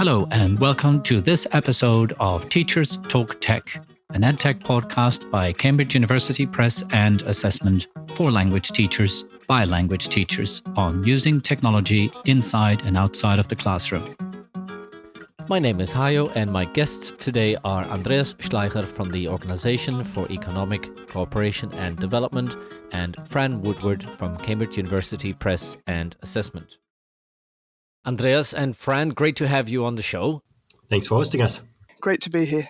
Hello, and welcome to this episode of Teachers Talk Tech, an EdTech podcast by Cambridge University Press and Assessment for language teachers by language teachers on using technology inside and outside of the classroom. My name is Hayo, and my guests today are Andreas Schleicher from the Organization for Economic Cooperation and Development and Fran Woodward from Cambridge University Press and Assessment. Andreas and Fran, great to have you on the show. Thanks for hosting us. Great to be here.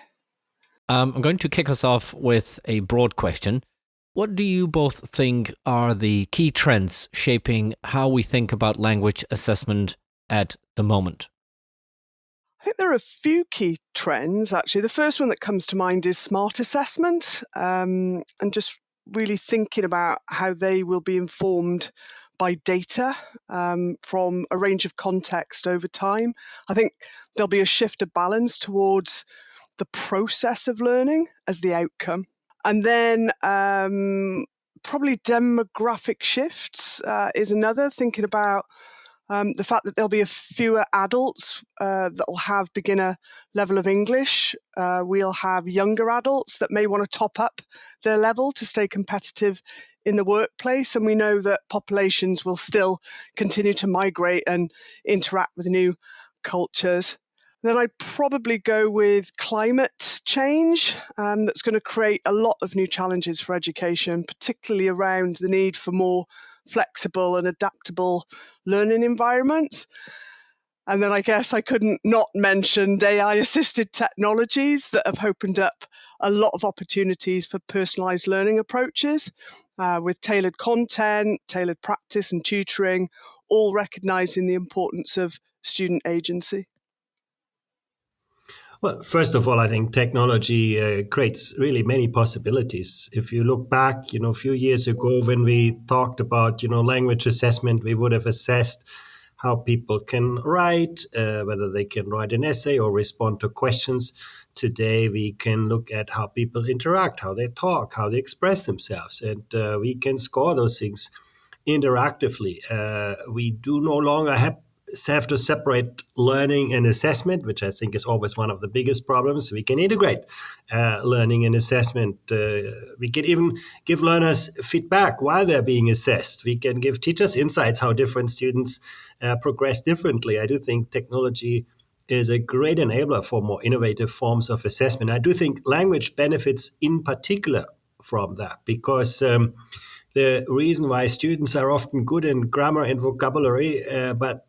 I'm going to kick us off with a broad question. What do you both think are the key trends shaping how we think about language assessment at the moment? I think there are a few key trends, actually. The first one that comes to mind is smart assessment, and just really thinking about how they will be informed by data from a range of context over time. I think there'll be a shift of balance towards the process of learning as the outcome. And then probably demographic shifts is another, thinking about the fact that there'll be a fewer adults that will have beginner level of English. We'll have younger adults that may want to top up their level to stay competitive in the workplace. And we know that populations will still continue to migrate and interact with new cultures. Then I'd probably go with climate change. That's going to create a lot of new challenges for education, particularly around the need for more flexible and adaptable learning environments. And then I guess I couldn't not mention AI-assisted technologies that have opened up a lot of opportunities for personalised learning approaches with tailored content, tailored practice and tutoring, all recognising the importance of student agency. Well, first of all, I think technology creates really many possibilities. If you look back, a few years ago when we talked about, language assessment, we would have assessed how people can write, whether they can write an essay or respond to questions. Today, we can look at how people interact, how they talk, how they express themselves, and we can score those things interactively. We do no longer have to separate learning and assessment, which I think is always one of the biggest problems. We can integrate learning and assessment. We can even give learners feedback while they're being assessed. We can give teachers insights how different students progress differently. I do think technology is a great enabler for more innovative forms of assessment. I do think language benefits in particular from that, because the reason why students are often good in grammar and vocabulary, but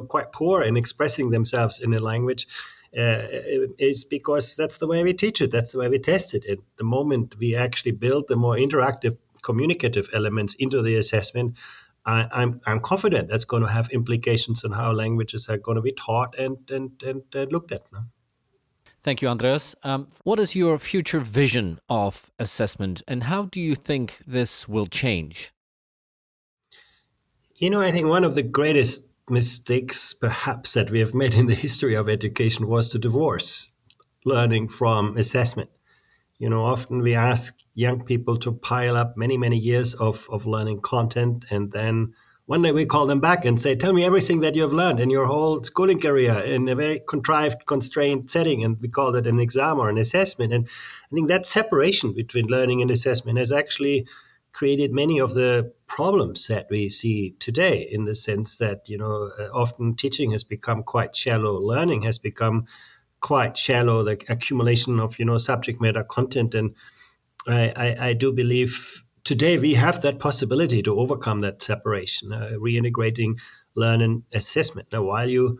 quite poor in expressing themselves in a language, is because that's the way we teach it. That's the way we test it. At the moment we actually build the more interactive, communicative elements into the assessment, I'm confident that's going to have implications on how languages are going to be taught and looked at. Thank you, Andreas. What is your future vision of assessment, and how do you think this will change? I think one of the greatest mistakes perhaps that we have made in the history of education was to divorce learning from assessment. Often we ask young people to pile up many, many years of learning content, and then one day we call them back and say, tell me everything that you have learned in your whole schooling career in a very contrived, constrained setting. And we call it an exam or an assessment. And I think that separation between learning and assessment has actually created many of the problems that we see today, in the sense that, often teaching has become quite shallow. Learning has become quite shallow, the accumulation of, subject matter content. And I do believe today we have that possibility to overcome that separation, reintegrating learn and assessment. Now, while you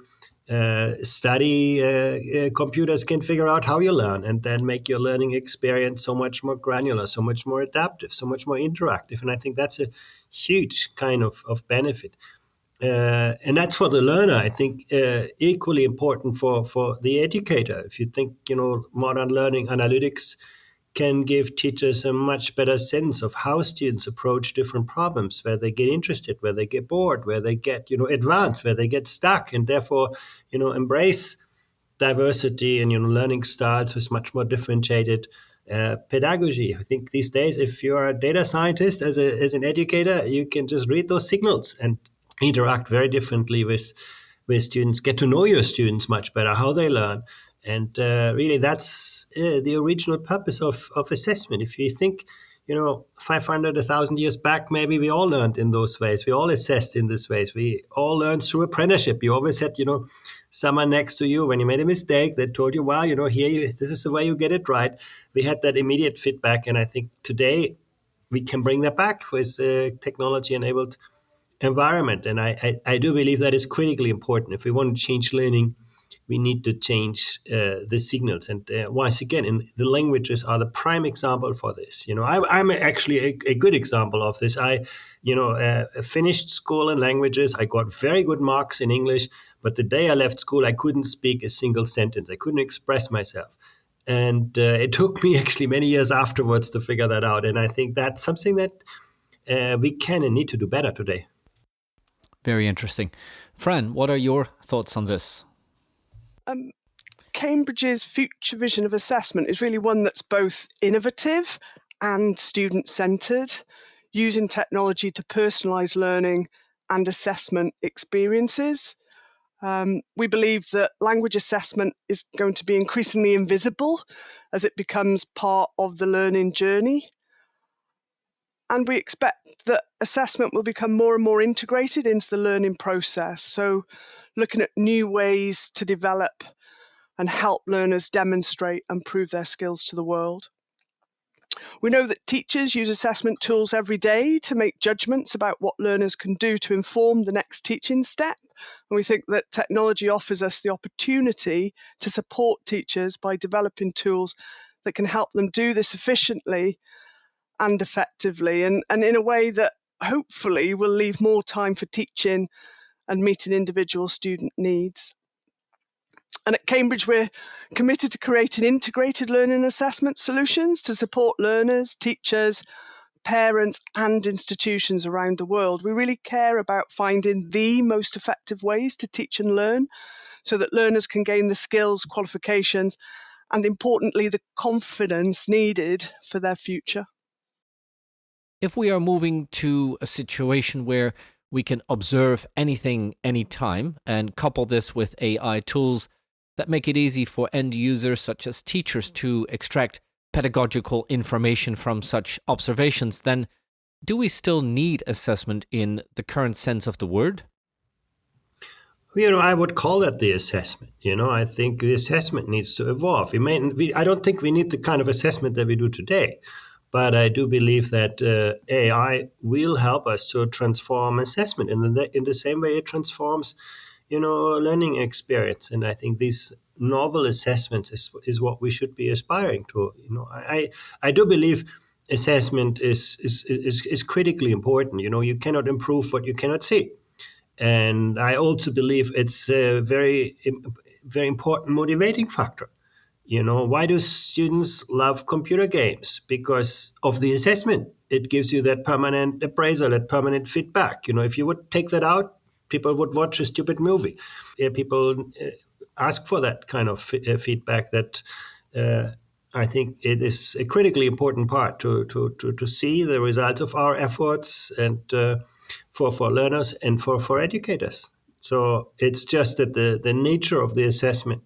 study, computers can figure out how you learn and then make your learning experience so much more granular, so much more adaptive, so much more interactive. And I think that's a huge kind of benefit. And that's for the learner, I think, equally important for the educator. If you think, modern learning analytics can give teachers a much better sense of how students approach different problems, where they get interested, where they get bored, where they get, advanced, where they get stuck, and therefore, embrace diversity and, learning styles with much more differentiated pedagogy. I think these days, if you're a data scientist as an educator, you can just read those signals and interact very differently with where students get to know your students much better, how they learn. And really, that's the original purpose of assessment. If you think, 500, 1,000 years back, maybe we all learned in those ways. We all assessed in this ways. We all learned through apprenticeship. You always had, someone next to you when you made a mistake that told you, wow, this is the way you get it right. We had that immediate feedback. And I think today we can bring that back with technology-enabled environment. And I do believe that is critically important. If we want to change learning, we need to change the signals. And once again, the languages are the prime example for this. I'm actually a good example of this. I finished school in languages. I got very good marks in English, but the day I left school, I couldn't speak a single sentence. I couldn't express myself. And it took me actually many years afterwards to figure that out. And I think that's something that we can and need to do better today. Very interesting. Fran, what are your thoughts on this? Cambridge's future vision of assessment is really one that's both innovative and student-centred, using technology to personalise learning and assessment experiences. We believe that language assessment is going to be increasingly invisible as it becomes part of the learning journey. And we expect that assessment will become more and more integrated into the learning process. So looking at new ways to develop and help learners demonstrate and prove their skills to the world. We know that teachers use assessment tools every day to make judgments about what learners can do to inform the next teaching step. And we think that technology offers us the opportunity to support teachers by developing tools that can help them do this efficiently and effectively, and in a way that hopefully will leave more time for teaching and meeting individual student needs. And at Cambridge, we're committed to creating integrated learning assessment solutions to support learners, teachers, parents, and institutions around the world. We really care about finding the most effective ways to teach and learn so that learners can gain the skills, qualifications, and importantly, the confidence needed for their future. If we are moving to a situation where we can observe anything, anytime, and couple this with AI tools that make it easy for end users such as teachers to extract pedagogical information from such observations, then do we still need assessment in the current sense of the word? I would call that the assessment. I think the assessment needs to evolve. I don't think we need the kind of assessment that we do today. But I do believe that AI will help us to transform assessment in the same way it transforms, learning experience. And I think these novel assessments is what we should be aspiring to. I do believe assessment is critically important. You cannot improve what you cannot see. And I also believe it's a very, very important motivating factor. Why do students love computer games? Because of the assessment. It gives you that permanent appraisal, that permanent feedback. If you would take that out, people would watch a stupid movie. People ask for that kind of feedback that I think it is a critically important part to see the results of our efforts and for learners and for educators. So it's just that the nature of the assessment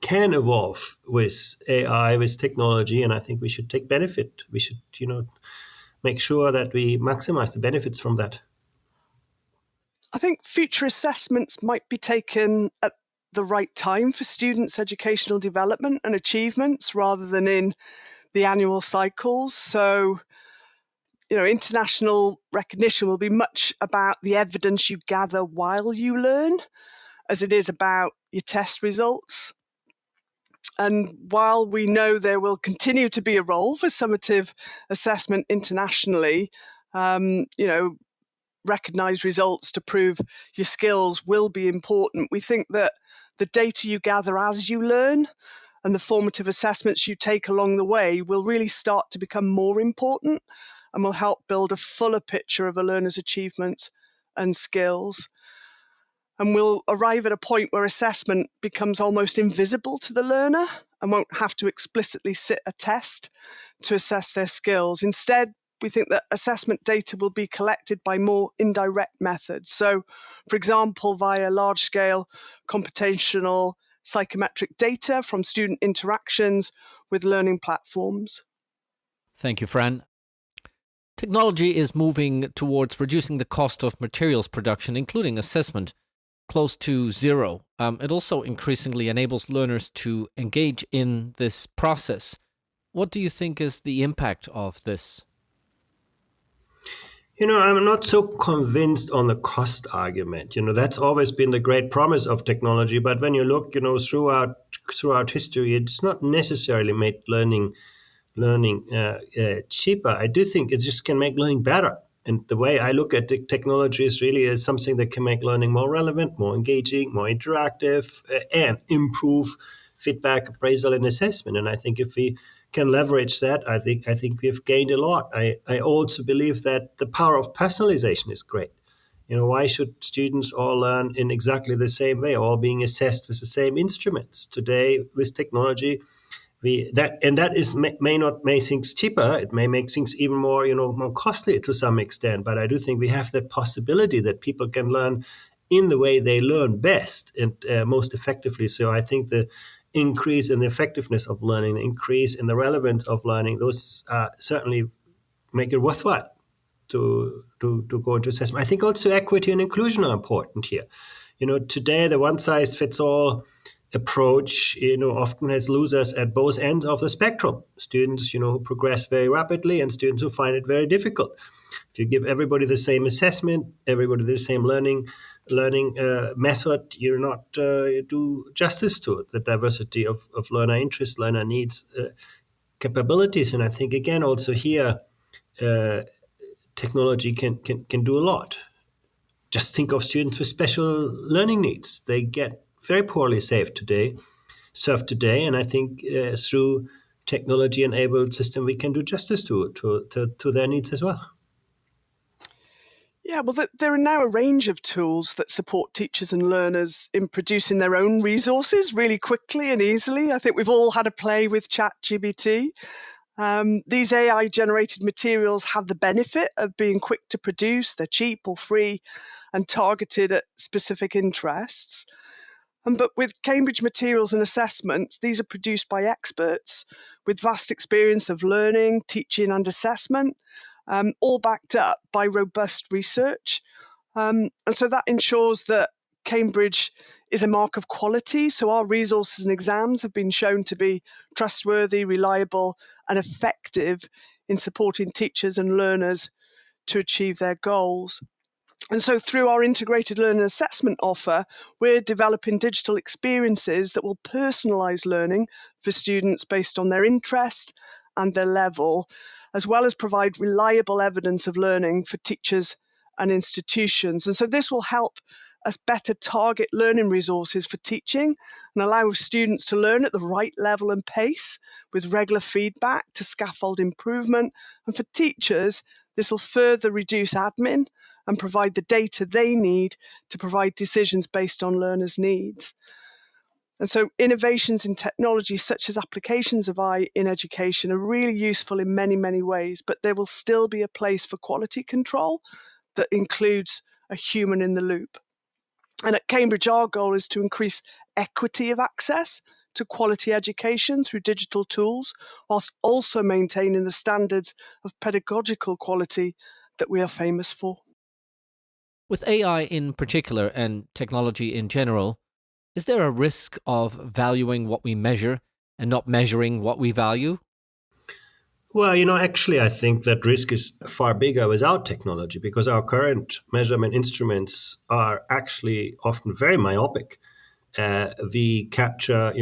can evolve with AI, with technology, and I think we should take benefit. We should, make sure that we maximize the benefits from that. I think future assessments might be taken at the right time for students' educational development and achievements rather than in the annual cycles. So, international recognition will be much about the evidence you gather while you learn, as it is about your test results. And while we know there will continue to be a role for summative assessment internationally, recognized results to prove your skills will be important. We think that the data you gather as you learn and the formative assessments you take along the way will really start to become more important and will help build a fuller picture of a learner's achievements and skills. And we'll arrive at a point where assessment becomes almost invisible to the learner and won't have to explicitly sit a test to assess their skills. Instead, we think that assessment data will be collected by more indirect methods. So, for example, via large-scale computational psychometric data from student interactions with learning platforms. Thank you, Fran. Technology is moving towards reducing the cost of materials production, including assessment, close to zero. It also increasingly enables learners to engage in this process. What do you think is the impact of this? I'm not so convinced on the cost argument. That's always been the great promise of technology. But when you look, throughout history, it's not necessarily made learning cheaper. I do think it just can make learning better. And the way I look at the technology is really as something that can make learning more relevant, more engaging, more interactive, and improve feedback, appraisal, and assessment. And I think if we can leverage that, I think we've gained a lot. I also believe that the power of personalization is great. Why should students all learn in exactly the same way, all being assessed with the same instruments? Today, with technology, may things cheaper. It may make things even more, more costly to some extent. But I do think we have that possibility that people can learn in the way they learn best and most effectively. So I think the increase in the effectiveness of learning, the increase in the relevance of learning, those certainly make it worthwhile to go into assessment. I think also equity and inclusion are important here. Today the one-size-fits-all approach, often has losers at both ends of the spectrum. Students, who progress very rapidly, and students who find it very difficult. If you give everybody the same assessment, everybody the same learning method, you're not do justice to it, the diversity of learner interests, learner needs, capabilities. And I think, again, also here, technology can do a lot. Just think of students with special learning needs. They get very poorly served today. And I think through technology-enabled system, we can do justice to their needs as well. Yeah, well, there are now a range of tools that support teachers and learners in producing their own resources really quickly and easily. I think we've all had a play with ChatGPT. These AI-generated materials have the benefit of being quick to produce. They're cheap or free and targeted at specific interests. But with Cambridge materials and assessments, these are produced by experts with vast experience of learning, teaching and assessment, all backed up by robust research. And so that ensures that Cambridge is a mark of quality. So our resources and exams have been shown to be trustworthy, reliable, and effective in supporting teachers and learners to achieve their goals. And so through our integrated learning assessment offer, we're developing digital experiences that will personalise learning for students based on their interest and their level, as well as provide reliable evidence of learning for teachers and institutions. And so this will help us better target learning resources for teaching and allow students to learn at the right level and pace with regular feedback to scaffold improvement. And for teachers, this will further reduce admin and provide the data they need to provide decisions based on learners' needs. And so innovations in technology, such as applications of AI in education, are really useful in many, many ways, but there will still be a place for quality control that includes a human in the loop. And at Cambridge, our goal is to increase equity of access to quality education through digital tools, whilst also maintaining the standards of pedagogical quality that we are famous for. With AI in particular and technology in general, is there a risk of valuing what we measure and not measuring what we value? Well, actually, I think that risk is far bigger without technology, because our current measurement instruments are actually often very myopic. We capture,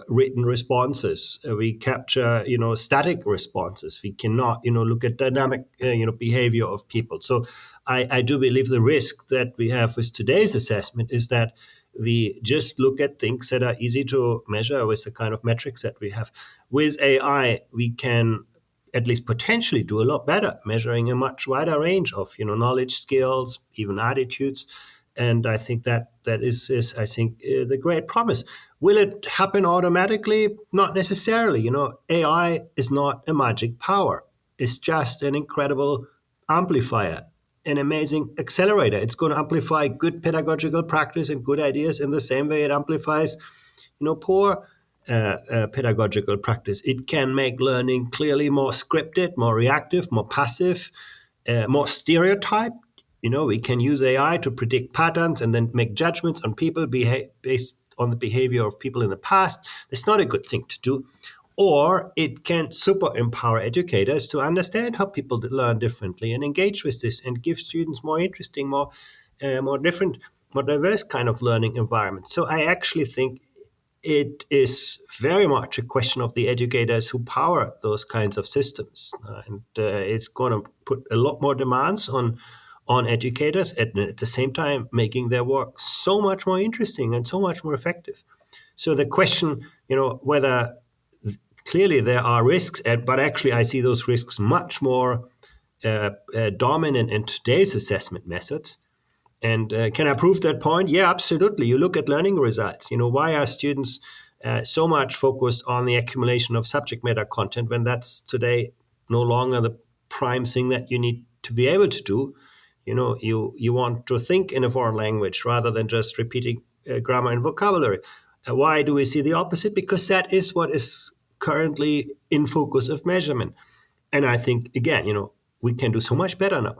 written responses. We capture, static responses. We cannot, look at dynamic, behavior of people. So I do believe the risk that we have with today's assessment is that we just look at things that are easy to measure with the kind of metrics that we have. With AI, we can at least potentially do a lot better, measuring a much wider range of, knowledge, skills, even attitudes. And I think that is the great promise. Will it happen automatically? Not necessarily. AI is not a magic power. is just an incredible amplifier, an amazing accelerator. It's going to amplify good pedagogical practice and good ideas in the same way it amplifies, poor pedagogical practice. It can make learning clearly more scripted, more reactive, more passive, more stereotyped. We can use AI to predict patterns and then make judgments on people based on the behavior of people in the past. That's not a good thing to do. Or it can super empower educators to understand how people learn differently and engage with this and give students more interesting, more different, more diverse kind of learning environment. So I actually think it is very much a question of the educators who power those kinds of systems. And it's going to put a lot more demands on educators, and at the same time making their work so much more interesting and so much more effective. So the question, whether clearly there are risks, but actually I see those risks much more dominant in today's assessment methods. And can I prove that point? Yeah, absolutely. You look at learning results. Why are students so much focused on the accumulation of subject matter content when that's today no longer the prime thing that you need to be able to do? You want to think in a foreign language rather than just repeating grammar and vocabulary. Why do we see the opposite? Because that is what is currently in focus of measurement. And I think, again, we can do so much better now.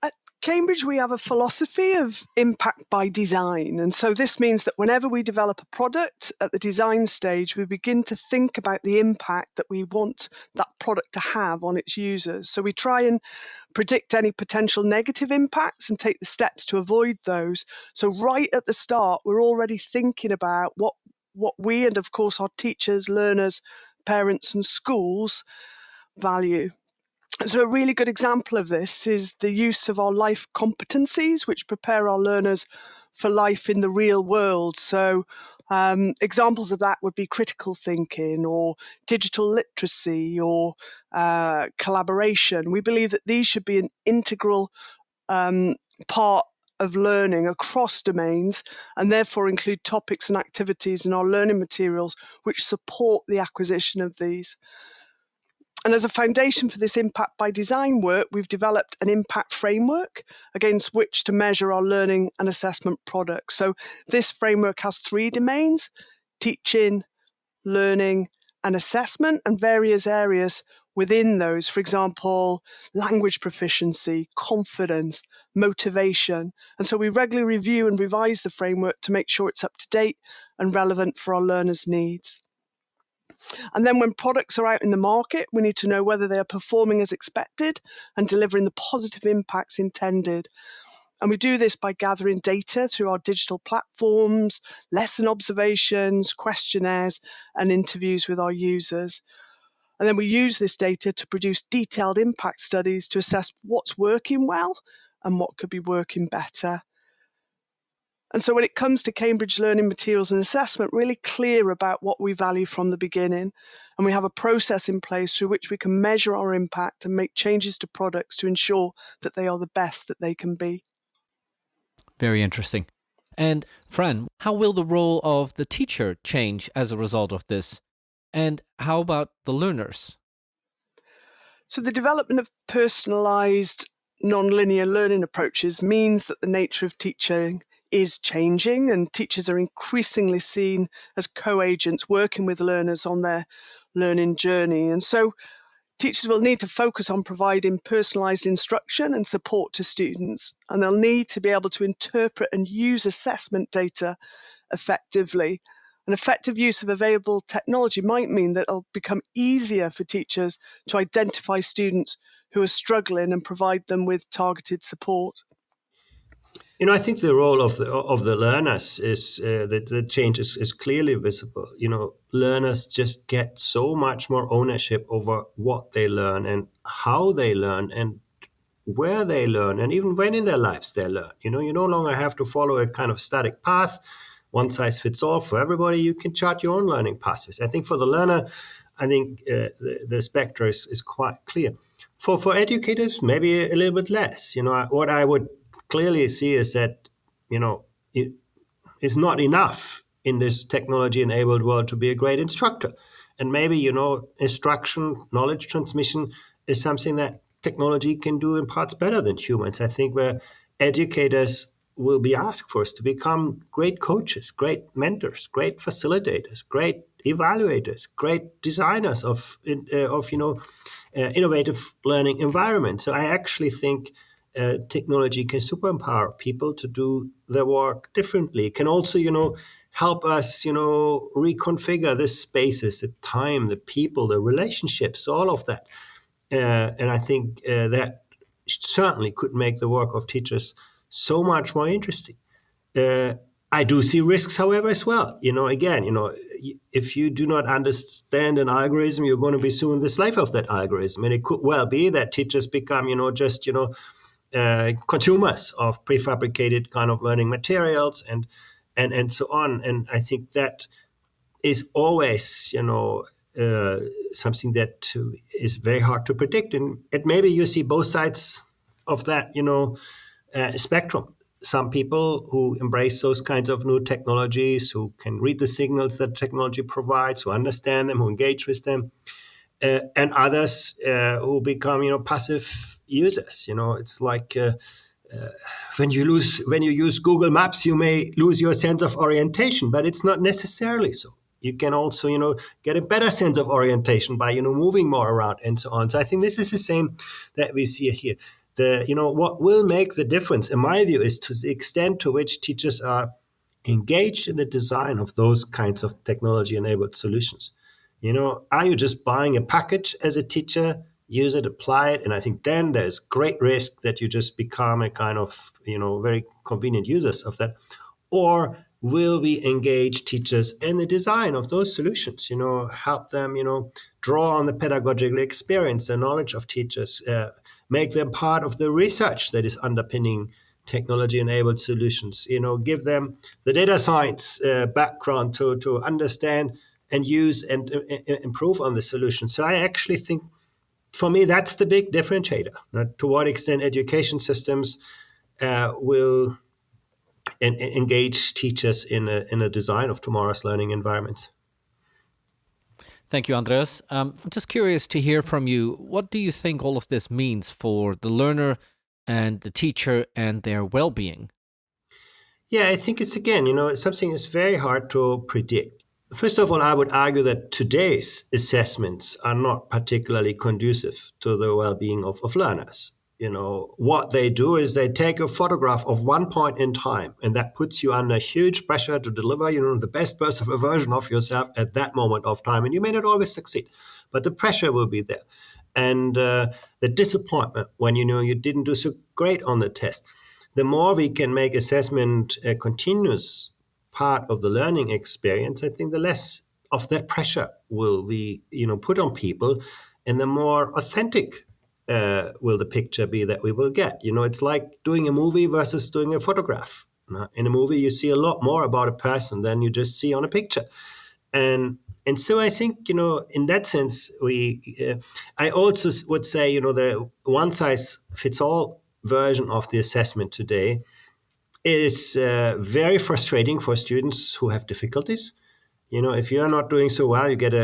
At Cambridge, we have a philosophy of impact by design. And so this means that whenever we develop a product at the design stage, we begin to think about the impact that we want that product to have on its users. So we try and predict any potential negative impacts and take the steps to avoid those. So right at the start, we're already thinking about what we, and of course our teachers, learners, parents and schools value. So a really good example of this is the use of our life competencies, which prepare our learners for life in the real world. So examples of that would be critical thinking or digital literacy or collaboration. We believe that these should be an integral part of learning across domains and therefore include topics and activities in our learning materials which support the acquisition of these. And as a foundation for this impact by design work, we've developed an impact framework against which to measure our learning and assessment products. So this framework has 3 domains: teaching, learning, and assessment, and various areas within those. For example, language proficiency, confidence, motivation. And so we regularly review and revise the framework to make sure it's up to date and relevant for our learners' needs. And then when products are out in the market, we need to know whether they are performing as expected and delivering the positive impacts intended. And we do this by gathering data through our digital platforms, lesson observations, questionnaires, and interviews with our users. And then we use this data to produce detailed impact studies to assess what's working well and what could be working better. And so when it comes to Cambridge learning materials and assessment, really clear about what we value from the beginning. And we have a process in place through which we can measure our impact and make changes to products to ensure that they are the best that they can be. Very interesting. And Fran, how will the role of the teacher change as a result of this? And how about the learners? So the development of personalised, non-linear learning approaches means that the nature of teaching is changing, and teachers are increasingly seen as co-agents working with learners on their learning journey. And so teachers will need to focus on providing personalised instruction and support to students, and they'll need to be able to interpret and use assessment data effectively. An effective use of available technology might mean that it'll become easier for teachers to identify students who are struggling and provide them with targeted support. I think the role of the learners is that the change is clearly visible. Learners just get so much more ownership over what they learn and how they learn and where they learn and even when in their lives they learn. You no longer have to follow a kind of static path, one size fits all for everybody. You can chart your own learning pathways. I think for the learner, the spectrum is quite clear. For educators, maybe a little bit less. What I would clearly see is that, it is not enough in this technology-enabled world to be a great instructor. And maybe, instruction, knowledge transmission is something that technology can do in parts better than humans. I think where educators will be asked for is to become great coaches, great mentors, great facilitators, great evaluators, great designers of innovative learning environments. So I actually think technology can super empower people to do their work differently. It can also, help us, reconfigure the spaces, the time, the people, the relationships, all of that. And I think that certainly could make the work of teachers so much more interesting. I do see risks, however, as well. Again, if you do not understand an algorithm, you're going to be soon the slave of that algorithm. And it could well be that teachers become, just, consumers of prefabricated kind of learning materials and so on. And I think that is always, something that is very hard to predict. And maybe you see both sides of that, spectrum. Some people who embrace those kinds of new technologies, who can read the signals that technology provides, who understand them, who engage with them, and others who become, passive users. It's like when you use Google Maps, you may lose your sense of orientation, but it's not necessarily so. You can also, get a better sense of orientation by, moving more around and so on. So I think this is the same that we see here. What will make the difference, in my view, is to the extent to which teachers are engaged in the design of those kinds of technology-enabled solutions. Are you just buying a package as a teacher, use it, apply it, and I think then there's great risk that you just become a kind of, very convenient users of that. Or will we engage teachers in the design of those solutions, help them, draw on the pedagogical experience, the knowledge of teachers, make them part of the research that is underpinning technology-enabled solutions, give them the data science background to understand and use and improve on the solution. So I actually think, for me, that's the big differentiator. To what extent education systems will engage teachers in a design of tomorrow's learning environments. Thank you, Andreas. I'm just curious to hear from you. What do you think all of this means for the learner and the teacher and their well-being? Yeah, I think it's, again, something that's very hard to predict. First of all, I would argue that today's assessments are not particularly conducive to the well-being of learners. What they do is they take a photograph of one point in time, and that puts you under huge pressure to deliver, the best possible version of yourself at that moment of time. And you may not always succeed, but the pressure will be there. And the disappointment when, you didn't do so great on the test. The more we can make assessment a continuous part of the learning experience, I think the less of that pressure will be, put on people, and the more authentic will the picture be that we will get. It's like doing a movie versus doing a photograph. In a movie, you see a lot more about a person than you just see on a picture. And so I think, in that sense, I also would say, the one-size-fits-all version of the assessment today is very frustrating for students who have difficulties. If you are not doing so well, you get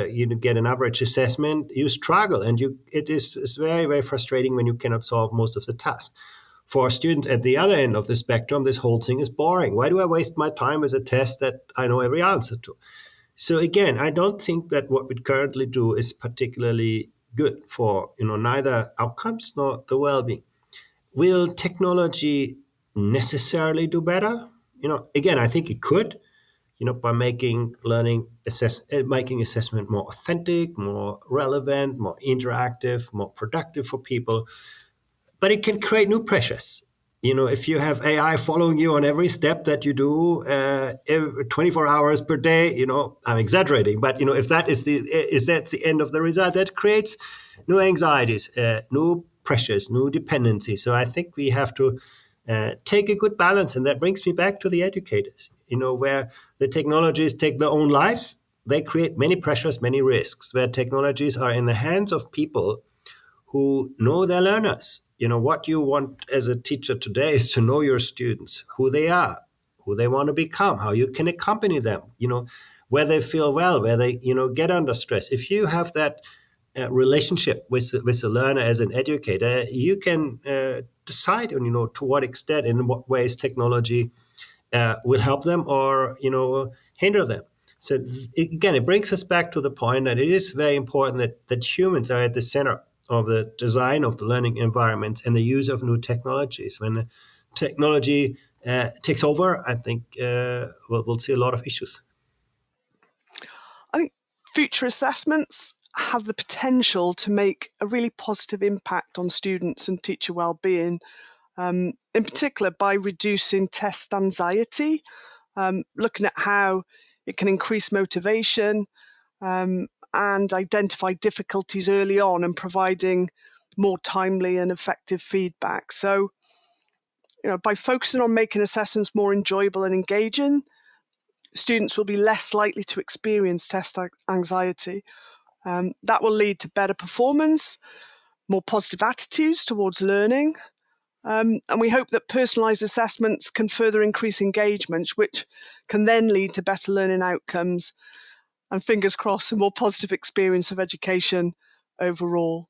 an average assessment, you struggle, and it's very, very frustrating when you cannot solve most of the tasks. For students at the other end of the spectrum, this whole thing is boring. Why do I waste my time with a test that I know every answer to? So again, I don't think that what we currently do is particularly good for neither outcomes nor the well-being. Will technology necessarily do better? Again, I think it could. By making making assessment more authentic, more relevant, more interactive, more productive for people. But it can create new pressures. If you have AI following you on every step that you do, 24 hours per day, I'm exaggerating, but if that's the end of the result, that creates new anxieties, new pressures, new dependencies. So I think we have to take a good balance, and that brings me back to the educators. Where the technologies take their own lives, they create many pressures, many risks. Where technologies are in the hands of people who know their learners. What you want as a teacher today is to know your students, who they are, who they want to become, how you can accompany them. where they feel well, where they, get under stress. If you have that relationship with the learner as an educator, you can decide on, to what extent and in what ways technology will help them or, hinder them. So again, it brings us back to the point that it is very important that humans are at the center of the design of the learning environments and the use of new technologies. When the technology takes over, I think we'll see a lot of issues. I think future assessments have the potential to make a really positive impact on students and teacher well-being, in particular by reducing test anxiety, looking at how it can increase motivation and identify difficulties early on and providing more timely and effective feedback. So, by focusing on making assessments more enjoyable and engaging, students will be less likely to experience test anxiety. That will lead to better performance, more positive attitudes towards learning, and we hope that personalised assessments can further increase engagement, which can then lead to better learning outcomes and, fingers crossed, a more positive experience of education overall.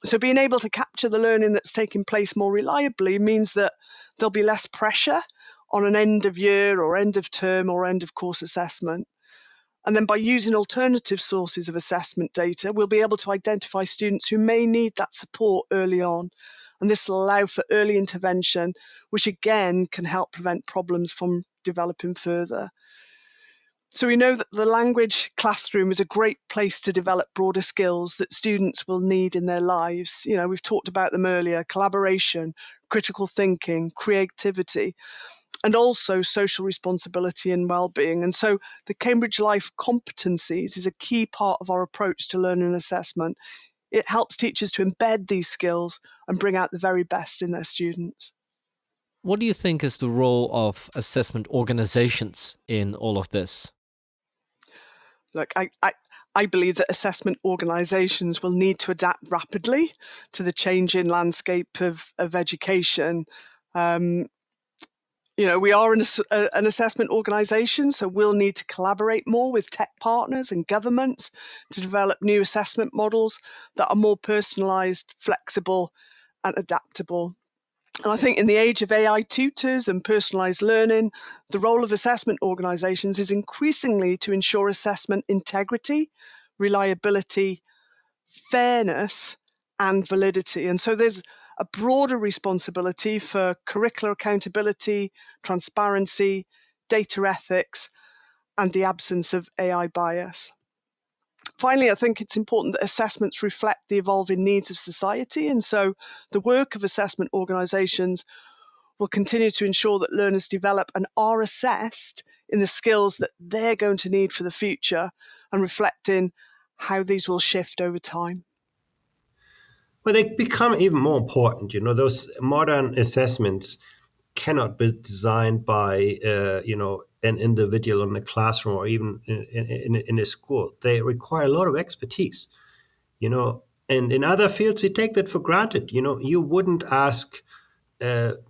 So being able to capture the learning that's taking place more reliably means that there'll be less pressure on an end of year or end of term or end of course assessment. And then by using alternative sources of assessment data, we'll be able to identify students who may need that support early on. And this will allow for early intervention, which again can help prevent problems from developing further. So we know that the language classroom is a great place to develop broader skills that students will need in their lives. We've talked about them earlier: collaboration, critical thinking, creativity, and also social responsibility and well-being. And so the Cambridge Life Competencies is a key part of our approach to learning and assessment. It helps teachers to embed these skills and bring out the very best in their students. What do you think is the role of assessment organizations in all of this? Look, I believe that assessment organisations will need to adapt rapidly to the changing landscape of education. We are an assessment organisation, so we'll need to collaborate more with tech partners and governments to develop new assessment models that are more personalised, flexible and adaptable. And I think in the age of AI tutors and personalised learning, the role of assessment organisations is increasingly to ensure assessment integrity, reliability, fairness and validity. And so there's a broader responsibility for curricular accountability, transparency, data ethics, and the absence of AI bias. Finally, I think it's important that assessments reflect the evolving needs of society. And so the work of assessment organisations will continue to ensure that learners develop and are assessed in the skills that they're going to need for the future, and reflecting how these will shift over time. Well, they become even more important. Those modern assessments cannot be designed by, an individual in a classroom or even in a school. They require a lot of expertise, and in other fields, we take that for granted. You wouldn't ask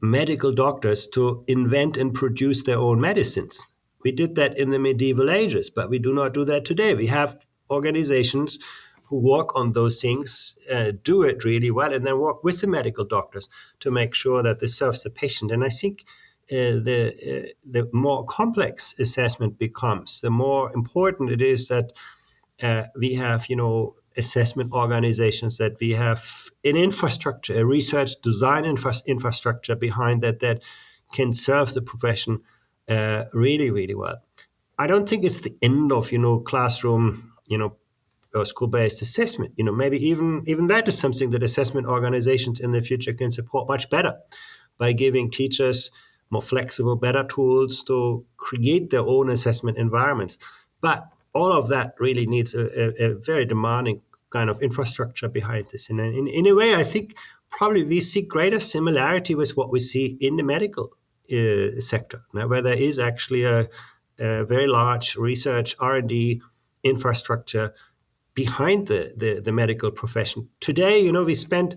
medical doctors to invent and produce their own medicines. We did that in the medieval ages, but we do not do that today. We have organizations who work on those things, do it really well, and then work with the medical doctors to make sure that this serves the patient. And I think the more complex assessment becomes, the more important it is that we have, assessment organizations, that we have an infrastructure, a research design infrastructure behind that can serve the profession really, really well. I don't think it's the end of, classroom, or school-based assessment. Maybe even that is something that assessment organizations in the future can support much better by giving teachers more flexible, better tools to create their own assessment environments. But all of that really needs a very demanding kind of infrastructure behind this. And in a way, I think probably we see greater similarity with what we see in the medical sector, where there is actually a very large research R&D infrastructure behind the medical profession. Today, we spend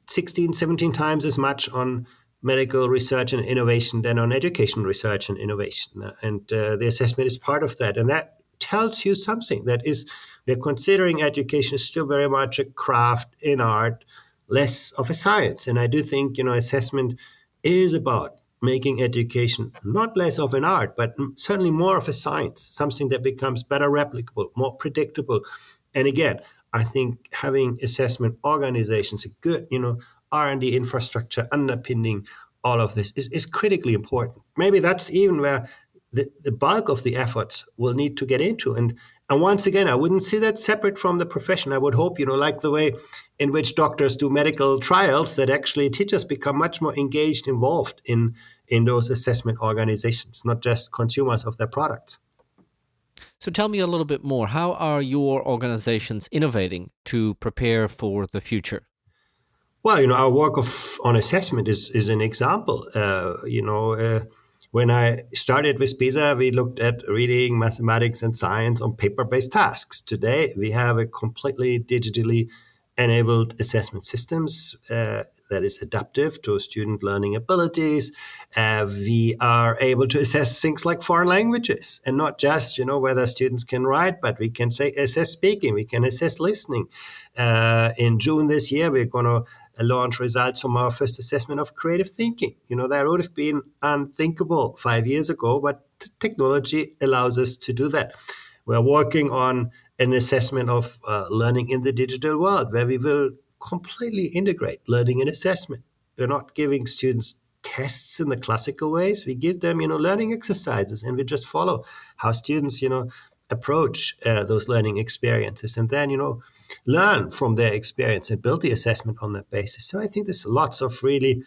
16, 17 times as much on medical research and innovation than on education research and innovation. And the assessment is part of that. And that tells you something, that is, we're considering education still very much a craft, an art, less of a science. And I do think, assessment is about making education not less of an art, but certainly more of a science, something that becomes better replicable, more predictable. And again, I think having assessment organizations, a good, R&D infrastructure underpinning all of this is critically important. Maybe that's even where the bulk of the efforts will need to get into. And once again, I wouldn't see that separate from the profession. I would hope, like the way in which doctors do medical trials, that actually teachers become much more engaged, involved in those assessment organizations, not just consumers of their products. So tell me a little bit more. How are your organizations innovating to prepare for the future? Well, our work on assessment is an example. When I started with PISA, we looked at reading, mathematics, and science on paper-based tasks. Today, we have a completely digitally enabled assessment systems that is adaptive to student learning abilities. We are able to assess things like foreign languages, and not just, whether students can write, but we can assess speaking, we can assess listening. In June this year, we're going to launch results from our first assessment of creative thinking. That would have been unthinkable 5 years ago, but technology allows us to do that. We're working on an assessment of learning in the digital world, where we will completely integrate learning and assessment. We're not giving students tests in the classical ways. We give them, learning exercises, and we just follow how students, approach those learning experiences, and then, learn from their experience and build the assessment on that basis. So I think there's lots of really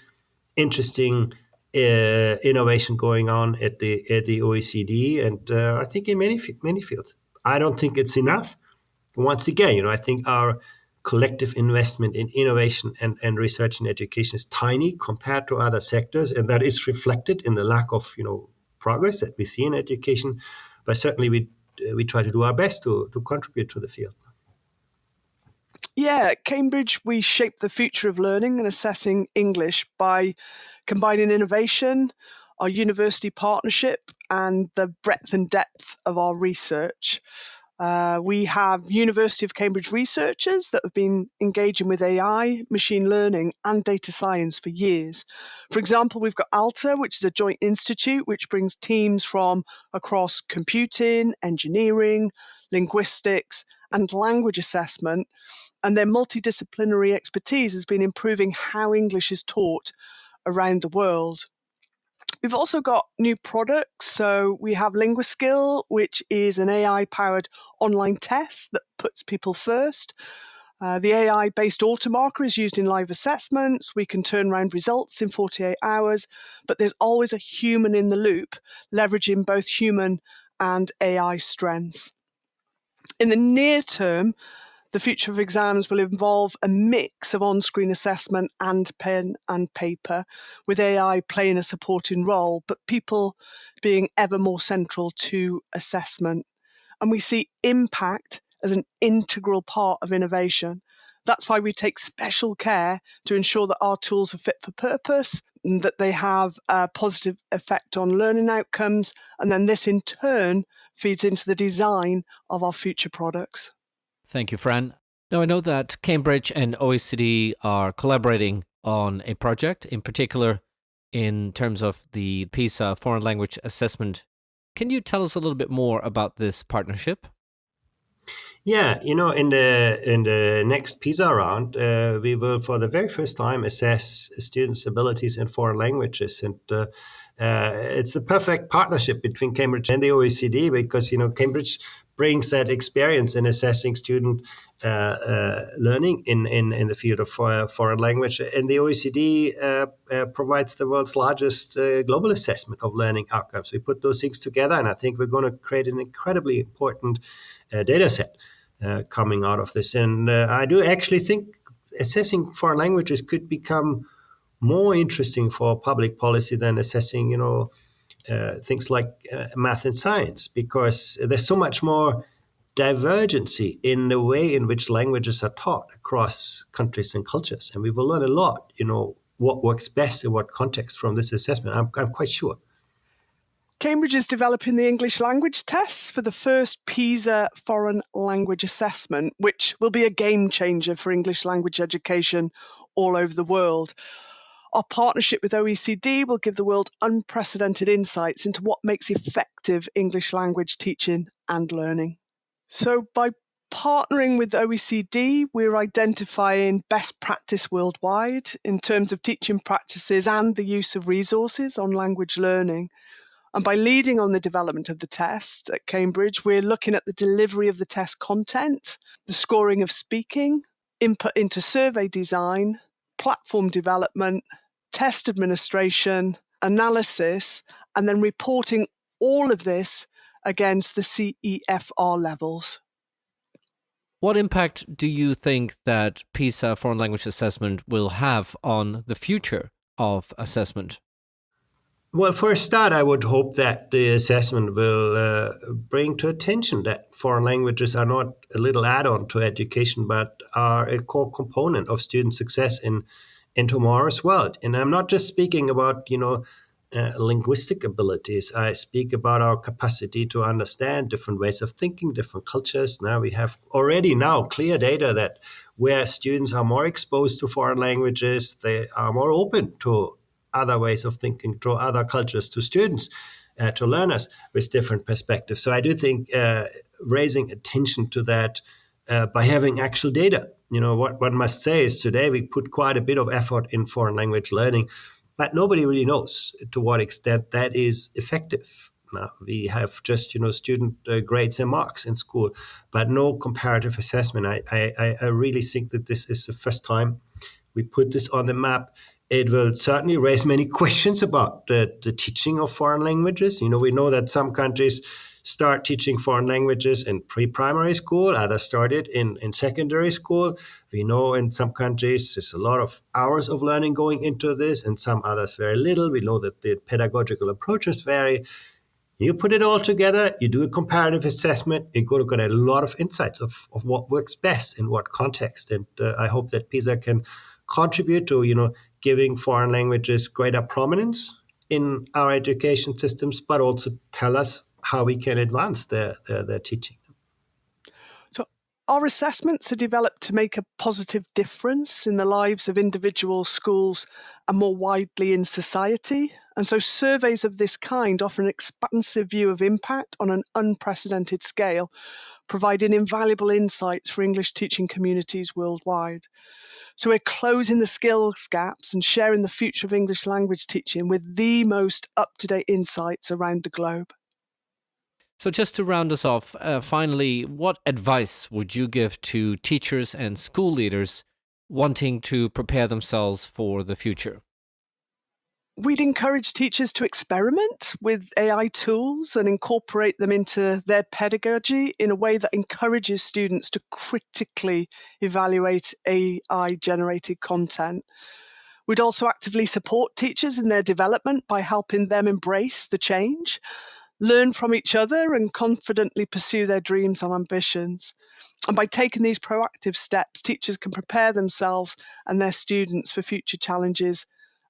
interesting innovation going on at the OECD, and I think in many fields. I don't think it's enough. Once again, I think our collective investment in innovation and research and education is tiny compared to other sectors, and that is reflected in the lack of progress that we see in education. But certainly we try to do our best to contribute to the field. Yeah, at Cambridge, we shape the future of learning and assessing English by combining innovation, our university partnership, and the breadth and depth of our research. We have University of Cambridge researchers that have been engaging with AI, machine learning, and data science for years. For example, we've got ALTA, which is a joint institute which brings teams from across computing, engineering, linguistics, and language assessment. And their multidisciplinary expertise has been improving how English is taught around the world. We've also got new products. So we have LinguaSkill, which is an AI-powered online test that puts people first. The AI-based automarker is used in live assessments. We can turn around results in 48 hours, but there's always a human in the loop, leveraging both human and AI strengths. In the near term, the future of exams will involve a mix of on-screen assessment and pen and paper, with AI playing a supporting role, but people being ever more central to assessment. And we see impact as an integral part of innovation. That's why we take special care to ensure that our tools are fit for purpose, and that they have a positive effect on learning outcomes, and then this in turn feeds into the design of our future products. Thank you, Fran. Now, I know that Cambridge and OECD are collaborating on a project, in particular in terms of the PISA foreign language assessment. Can you tell us a little bit more about this partnership? Yeah, in the next PISA round, we will, for the very first time, assess students' abilities in foreign languages, and it's the perfect partnership between Cambridge and the OECD, because Cambridge brings that experience in assessing student learning in the field of foreign language, and the OECD provides the world's largest global assessment of learning outcomes. We put those things together, and I think we're going to create an incredibly important data set coming out of this. And I do actually think assessing foreign languages could become more interesting for public policy than assessing, things like math and science, because there's so much more divergency in the way in which languages are taught across countries and cultures. And we will learn a lot, what works best in what context from this assessment. I'm quite sure. Cambridge is developing the English language tests for the first PISA foreign language assessment, which will be a game changer for English language education all over the world. Our partnership with OECD will give the world unprecedented insights into what makes effective English language teaching and learning. So by partnering with OECD, we're identifying best practice worldwide in terms of teaching practices and the use of resources on language learning. And by leading on the development of the test at Cambridge, we're looking at the delivery of the test content, the scoring of speaking, input into survey design, platform development, test administration, analysis, and then reporting all of this against the CEFR levels. What impact do you think that PISA foreign language assessment will have on the future of assessment? Well, for a start, I would hope that the assessment will bring to attention that foreign languages are not a little add-on to education, but are a core component of student success in tomorrow's world. And I'm not just speaking about, linguistic abilities. I speak about our capacity to understand different ways of thinking, different cultures. Now we have already clear data that where students are more exposed to foreign languages, they are more open to other ways of thinking, to other cultures, to students, to learners with different perspectives. So I do think raising attention to that by having actual data. What one must say is today we put quite a bit of effort in foreign language learning, but nobody really knows to what extent that is effective. Now, we have just, student grades and marks in school, but no comparative assessment. I really think that this is the first time we put this on the map. It will certainly raise many questions about the teaching of foreign languages. We know that some countries start teaching foreign languages in pre-primary school, others started in secondary school. We know in some countries there's a lot of hours of learning going into this, and some others very little. We know that the pedagogical approaches vary. You put it all together, you do a comparative assessment, you're going to get a lot of insights of what works best in what context. And I hope that PISA can contribute to, giving foreign languages greater prominence in our education systems, but also tell us how we can advance their teaching. So our assessments are developed to make a positive difference in the lives of individual schools and more widely in society. And so surveys of this kind offer an expansive view of impact on an unprecedented scale, providing invaluable insights for English teaching communities worldwide. So we're closing the skills gaps and sharing the future of English language teaching with the most up-to-date insights around the globe. So just to round us off, finally, what advice would you give to teachers and school leaders wanting to prepare themselves for the future? We'd encourage teachers to experiment with AI tools and incorporate them into their pedagogy in a way that encourages students to critically evaluate AI-generated content. We'd also actively support teachers in their development by helping them embrace the change, learn from each other, and confidently pursue their dreams and ambitions. And by taking these proactive steps, teachers can prepare themselves and their students for future challenges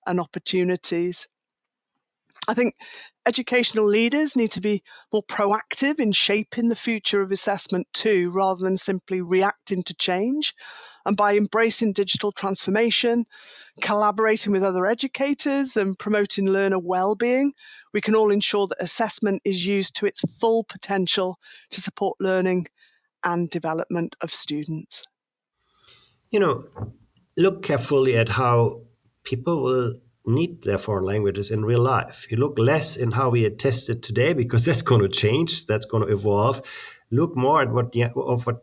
and opportunities. I think educational leaders need to be more proactive in shaping the future of assessment too, rather than simply reacting to change. And by embracing digital transformation, collaborating with other educators, and promoting learner well-being, we can all ensure that assessment is used to its full potential to support learning and development of students. Look carefully at how people will need their foreign languages in real life. You look less in how we attest it today, because that's going to change, that's going to evolve. Look more at what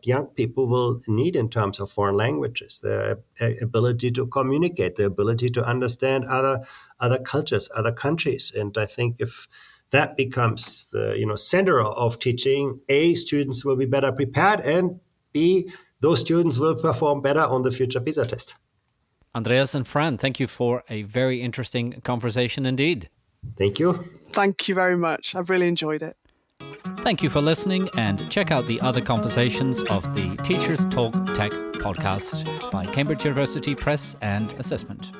young people will need in terms of foreign languages, the ability to communicate, the ability to understand other cultures, other countries. And I think if that becomes the center of teaching, A, students will be better prepared, and B, those students will perform better on the future PISA test. Andreas and Fran, thank you for a very interesting conversation indeed. Thank you. Thank you very much. I've really enjoyed it. Thank you for listening, and check out the other conversations of the Teachers Talk Tech podcast by Cambridge University Press and Assessment.